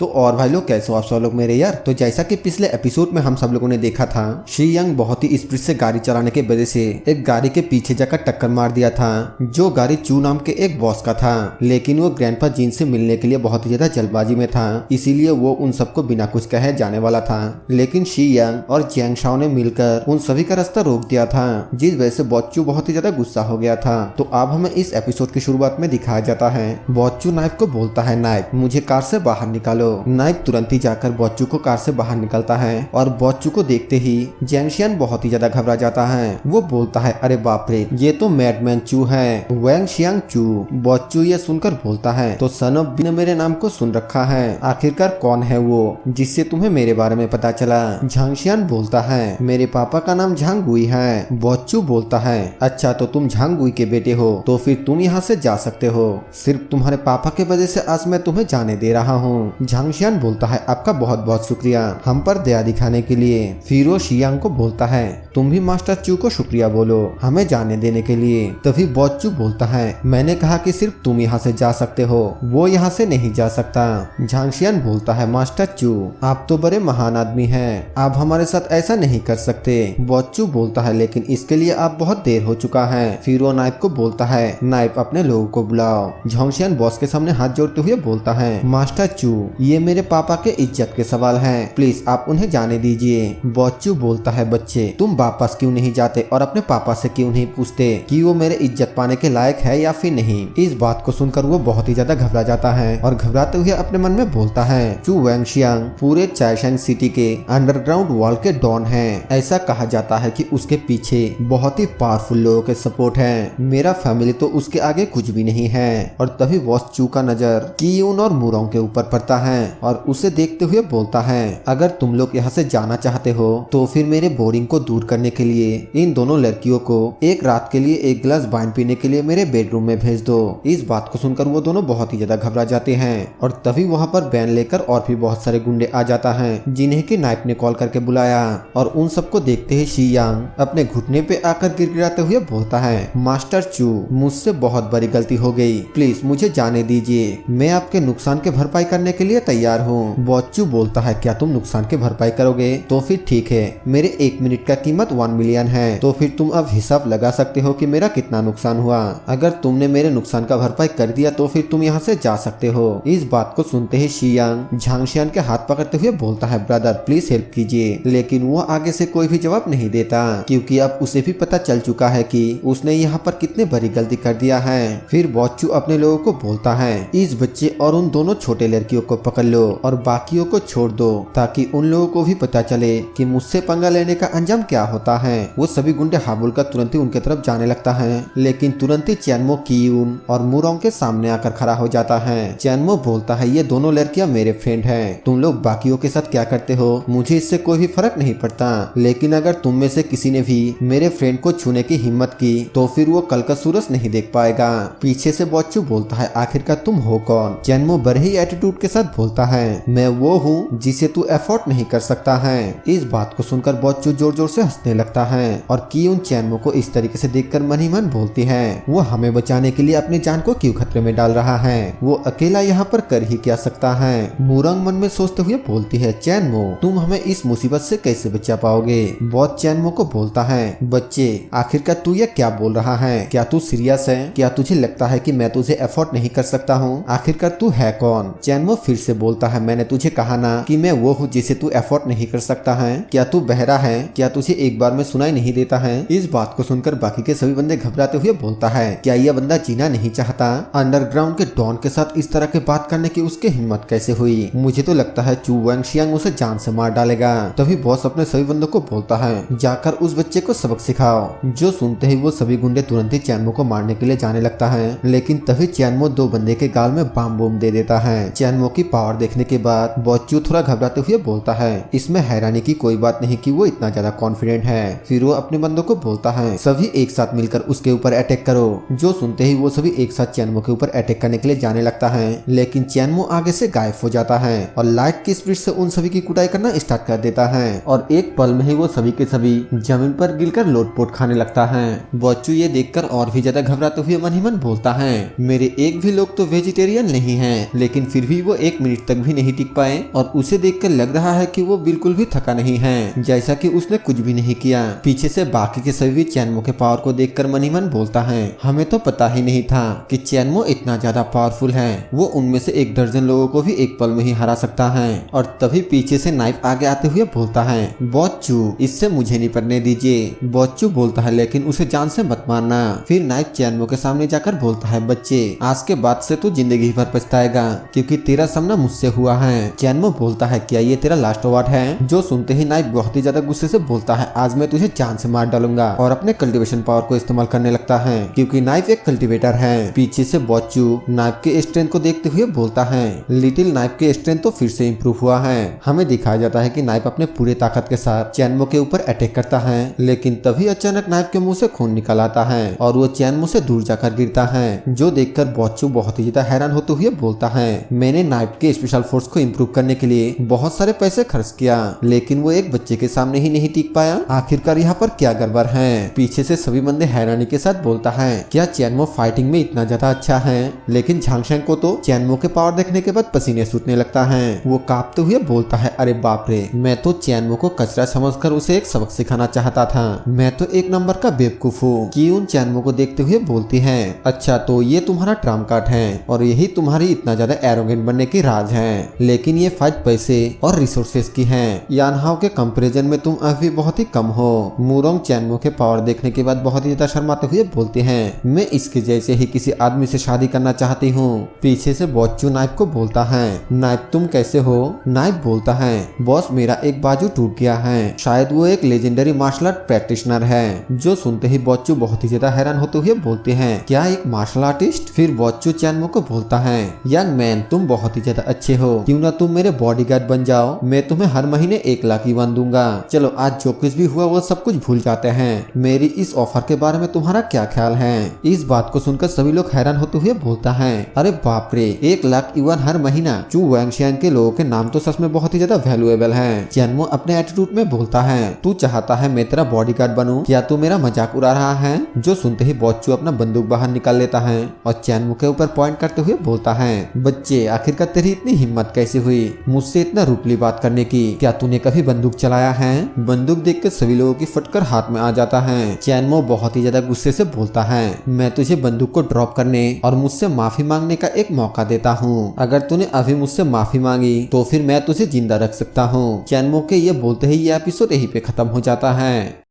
तो और भाई लोग कैसे हो आप सब लोग मेरे यार। तो जैसा कि पिछले एपिसोड में हम सब लोगों ने देखा था, शी यंग बहुत ही स्पीड से गाड़ी चलाने के वजह से एक गाड़ी के पीछे जाकर टक्कर मार दिया था, जो गाड़ी चू नाम के एक बॉस का था। लेकिन वो ग्रैंडपा जीन से मिलने के लिए बहुत ही ज्यादा जल्दबाजी में था, इसीलिए वो उन सबको बिना कुछ कहे जाने वाला था। लेकिन शी यंग और जियांग शाओ ने मिलकर उन सभी का रास्ता रोक दिया था, जिस वजह से बॉचू बहुत ही ज्यादा गुस्सा हो गया था। तो अब हमें इस एपिसोड की शुरुआत में दिखाया जाता है, बॉचू नाइफ को बोलता है, नाइफ मुझे कार से बाहर निकालो। नाइफ तुरंत ही जाकर बॉचू को कार से बाहर निकलता है और बॉचू को देखते ही जैंगशियन बहुत ही ज्यादा घबरा जाता है। वो बोलता है, अरे बाप रे, ये तो मैडमैन चू है, वैंग शियांग चू। बॉचू ये सुनकर बोलता है, तो सन ऑफ बी ने मेरे नाम को सुन रखा है, आखिरकार कौन है वो जिससे तुम्हें मेरे बारे में पता चला। झांगशियन बोलता है, मेरे पापा का नाम झांगुई है। बॉचू बोलता है, अच्छा तो तुम झांगुई के बेटे हो, तो फिर तुम यहाँ से जा सकते हो, सिर्फ तुम्हारे पापा के वजह से आज मैं तुम्हें जाने दे रहा हूँ। झांगशियन बोलता है, आपका बहुत बहुत शुक्रिया हम पर दया दिखाने के लिए। फिर वो शियांग को बोलता है, तुम भी मास्टर चू को शुक्रिया बोलो हमें जाने देने के लिए। तभी बॉचू बोलता है, मैंने कहा कि सिर्फ तुम यहाँ से जा सकते हो, वो यहाँ से नहीं जा सकता। झांगशियन बोलता है, मास्टर चू आप तो बड़े महान आदमी हैं, आप हमारे साथ ऐसा नहीं कर सकते। बॉचू बोलता है, लेकिन इसके लिए आप बहुत देर हो चुका है। फिर वो नाइफ को बोलता है, नाइफ अपने लोगों को बुलाओ। झांगशियन बॉस के सामने हाथ जोड़ते हुए बोलता है, मास्टर चू ये मेरे पापा के इज्जत के सवाल हैं, प्लीज आप उन्हें जाने दीजिए। बॉचू बोलता है, बच्चे तुम वापस क्यों नहीं जाते और अपने पापा से क्यों नहीं पूछते कि वो मेरे इज्जत पाने के लायक है या फिर नहीं। इस बात को सुनकर वो बहुत ही ज्यादा घबरा जाता है और घबराते हुए अपने मन में बोलता है, चू वैंगशियांग पूरे चाइशैंग सिटी के अंडरग्राउंड वॉल के डॉन है। ऐसा कहा जाता है कि उसके पीछे बहुत ही पावरफुल लोगों के सपोर्ट है, मेरा फैमिली तो उसके आगे कुछ भी नहीं है। और तभी बॉस चू का नजर कीयून और मुरोंग के ऊपर पड़ता है और उसे देखते हुए बोलता है, अगर तुम लोग यहाँ से जाना चाहते हो तो फिर मेरे बोरिंग को दूर करने के लिए इन दोनों लड़कियों को एक रात के लिए एक गिलास वाइन पीने के लिए मेरे बेडरूम में भेज दो। इस बात को सुनकर वो दोनों बहुत ही ज्यादा घबरा जाते हैं और तभी वहाँ पर बैन लेकर और भी बहुत सारे गुंडे आ जाता है, जिन्हें की नाइफ ने कॉल करके बुलाया। और उन सबको देखते ही शी यांग अपने घुटने पे आकर गिड़गिड़ाते हुए बोलता है, मास्टर चू मुझसे बहुत बड़ी गलती हो गई, प्लीज मुझे जाने दीजिए, मैं आपके नुकसान के भरपाई करने के लिए तैयार हूँ। बॉचू बोलता है, क्या तुम नुकसान की भरपाई करोगे? तो फिर ठीक है, मेरे 1 मिनट का कीमत 1 मिलियन है, तो फिर तुम अब हिसाब लगा सकते हो कि मेरा कितना नुकसान हुआ। अगर तुमने मेरे नुकसान का भरपाई कर दिया तो फिर तुम यहाँ से जा सकते हो। इस बात को सुनते ही शी यांग झांगशियान के हाथ पकड़ते हुए बोलता है, ब्रदर प्लीज हेल्प कीजिए। लेकिन वो आगे से कोई भी जवाब नहीं देता, क्योंकि अब उसे भी पता चल चुका है कि उसने यहाँ पर कितने बड़ी गलती कर दिया है। फिर बॉचू अपने लोगों को बोलता है, इस बच्चे और उन दोनों छोटे लड़कियों को पकड़ लो और बाकियों को छोड़ दो, ताकि उन लोगों को भी पता चले कि मुझसे पंगा लेने का अंजाम क्या होता है। वो सभी गुंडे हाबुल का तुरंत ही उनके तरफ जाने लगता है, लेकिन तुरंत ही चैनमो कीयून और मुरोंग के सामने आकर खड़ा हो जाता है। चैनमो बोलता है, ये दोनों लड़कियां मेरे फ्रेंड हैं, तुम लोग बाकियों के साथ क्या करते हो मुझे इससे कोई भी फर्क नहीं पड़ता, लेकिन अगर तुम में से किसी ने भी मेरे फ्रेंड को छूने की हिम्मत की तो फिर वो कल का सूरज नहीं देख पाएगा। पीछे से बॉचू बोलता है, आखिरकार तुम हो कौन? चैनमो बड़े ही एटीट्यूड के साथ बोलता है, मैं वो हूँ जिसे तू एफोर्ड नहीं कर सकता है। इस बात को सुनकर बॉचू जोर जोर से हंसने लगता है और कीयून चैनमो को इस तरीके से देखकर मन ही मन बोलती है, वो हमें बचाने के लिए अपनी जान को क्यों खतरे में डाल रहा है, वो अकेला यहाँ पर कर ही क्या सकता है। मुरंग मन में सोचते हुए बोलती है, चैनमो तुम हमें इस मुसीबत से कैसे बचा पाओगे? बॉस चैनमो को बोलता है, बच्चे आखिरकार तू ये क्या बोल रहा है, क्या तू सीरियस है? क्या तुझे लगता है कि मैं तुझे एफोर्ड नहीं कर सकता हूँ? आखिरकार तू है कौन? चैनमो फिर से बोलता है, मैंने तुझे कहा ना कि मैं वो हूँ जिसे तू एफोर्ड नहीं कर सकता है, क्या तू बहरा है? क्या तुझे एक बार में सुनाई नहीं देता है? इस बात को सुनकर बाकी के सभी बंदे घबराते हुए बोलता है, क्या यह बंदा जीना नहीं चाहता? अंडरग्राउंड के डॉन के साथ इस तरह के बात करने की उसकी हिम्मत कैसे हुई? मुझे तो लगता है चू वैंगशियांग उसे जान से मार डालेगा। तभी बॉस अपने सभी बंदों को बोलता है, जाकर उस बच्चे को सबक सिखाओ। जो सुनते ही वो सभी गुंडे तुरंत ही चैनमो को मारने के लिए जाने लगता है, लेकिन तभी चैनमो 2 बंदे के गाल में बम बम दे देता है। चैनमो की पावर देखने के बाद बॉचू थोड़ा घबराते हुए बोलता है, इसमें हैरानी की कोई बात नहीं कि वो इतना ज्यादा कॉन्फिडेंट है। फिर वो अपने बंदों को बोलता है, सभी एक साथ मिलकर उसके ऊपर अटैक करो। जो सुनते ही वो सभी एक साथ चैनमो के ऊपर अटैक करने के लिए जाने लगता है, लेकिन चैनमो आगे से गायब हो जाता है और लाइट की स्पीड से उन सभी की कुटाई करना स्टार्ट कर देता है और एक पल में ही वो सभी के सभी जमीन पर गिरकर लोटपोट खाने लगता है। बॉचू ये देखकर और भी ज्यादा घबराते हुए मन ही मन बोलता है, मेरे एक भी लोग तो वेजिटेरियन नहीं हैं, लेकिन फिर भी वो एक मिनट तक भी नहीं टिक पाए और उसे देखकर लग रहा है कि वो बिल्कुल भी थका नहीं है, जैसा कि उसने कुछ भी नहीं किया। पीछे से बाकी के सभी भी चैनमो के पावर को देखकर मन ही मन बोलता है, हमें तो पता ही नहीं था कि चैनमो इतना ज्यादा पावरफुल है, वो उनमें से 1 दर्जन लोगों को भी एक पल में ही हरा सकता है। और तभी पीछे से नाइफ आगे आते हुए बोलता है, बॉच्चू इससे मुझे निपटने दीजिए। बॉच्चू बोलता है, लेकिन उसे जान से मत मारना। फिर नाइफ चैनमो के सामने जाकर बोलता है, बच्चे आज के बाद से तू जिंदगी भर पछताएगा क्योंकि तेरा सामना मुझसे हुआ है। चैनमो बोलता है, क्या ये तेरा लास्ट वर्ड है? जो सुनते ही नाइफ बहुत ही ज्यादा गुस्से से बोलता है, आज मैं तुझे जान से मार डालूंगा, और अपने कल्टीवेशन पावर को इस्तेमाल करने लगता है क्योंकि नाइफ एक कल्टीवेटर है। पीछे से बॉच्चू नाइफ के स्ट्रेंथ को देखते हुए बोलता है, लिटिल नाइफ के स्ट्रेंथ तो फिर से इम्प्रूव हुआ है। हमें दिखाया जाता है कि नाइफ अपने पूरे ताकत के साथ चैनमो के ऊपर अटैक करता है, लेकिन तभी अचानक नाइफ के मुंह से खून निकल आता है और वो चैनमो से दूर जाकर गिरता है, जो देखकर बॉच्चू बहुत ही ज्यादा हैरान होते हुए बोलता है, मैंने नाइफ के स्पेशल फोर्स को इम्प्रूव करने के लिए बहुत सारे पैसे खर्च किया, लेकिन वो एक बच्चे के सामने ही नहीं टिक पाया। आखिरकार यहाँ पर क्या गड़बड़ है? पीछे से सभी बंदे हैरानी के साथ बोलता है, क्या चैनमो फाइटिंग में इतना ज्यादा अच्छा है? लेकिन झांगशेंग को तो चैनमो के पावर देखने के बाद पसीने छूटने लगता है। वो कांपते हुए बोलता है, अरे बाप रे, मैं तो चैनमो को कचरा समझकर उसे एक सबक सिखाना चाहता था, मैं तो एक नंबर का बेवकूफ हूँ। कियून चैनमो को देखते हुए बोलती है, अच्छा तो ये तुम्हारा ट्रम्प कार्ड है और यही तुम्हारी इतना ज्यादा एरोगेंट बनने की राज है, लेकिन ये फाइट पैसे और रिसोर्सेज की है। यानहाओ के कंपैरिजन में तुम अभी बहुत ही कम हो। मुरोंग चैनमो के पावर देखने के बाद बहुत ही ज्यादा शर्माते हुए बोलते हैं, मैं इसके जैसे ही किसी आदमी से शादी करना चाहती हूँ। पीछे से बॉच्चू नाइफ को बोलता है, नाइफ तुम कैसे हो? नाइफ बोलता है, बॉस मेरा एक बाजू टूट गया है, शायद वो एक लेजेंडरी मार्शल आर्ट प्रैक्टिशनर है। जो सुनते ही बॉच्चू बहुत ही ज्यादा हैरान होते हुए बोलते हैं, क्या एक मार्शल आर्टिस्ट? फिर बॉच्चू चैनमो को बोलता है, यंग मैन तुम बहुत ही ज्यादा अच्छे हो, क्यों ना तुम मेरे बॉडीगार्ड बन जाओ, मैं तुम्हें हर महीने 1 लाख युआन दूंगा। चलो आज जो कुछ भी हुआ वो सब कुछ भूल जाते हैं। मेरी इस ऑफर के बारे में तुम्हारा क्या ख्याल है? इस बात को सुनकर सभी लोग हैरान होते हुए बोलता है, अरे बाप रे, 1 लाख युआन हर महीना? चू वैंगशियांग के लोगों के नाम तो सच में बहुत ही ज्यादा वैल्यूएबल है। चैनमो अपने एटीट्यूड में बोलता है, तू चाहता है मैं तेरा बॉडीगार्ड बनूं? क्या तू मेरा मजाक उड़ा रहा है? जो सुनते ही बॉच्चू अपना बंदूक बाहर निकाल लेता है और चैनमो के ऊपर पॉइंट करते हुए बोलता है, बच्चे आखिरकार तेरी इतनी हिम्मत कैसे हुई मुझसे इतना रूपली बात करने की? क्या तूने कभी बंदूक चलाया है? बंदूक देखकर सभी लोगों की फटकर हाथ में आ जाता है। चैनमो बहुत ही ज्यादा गुस्से से बोलता है, मैं तुझे बंदूक को ड्रॉप करने और मुझसे माफी मांगने का एक मौका देता हूँ। अगर तूने अभी मुझसे माफी मांगी तो फिर मैं तुझे जिंदा रख सकता हूँ। चैनमो के ये बोलते ही ये एपिसोड यहीं पे खत्म हो जाता है।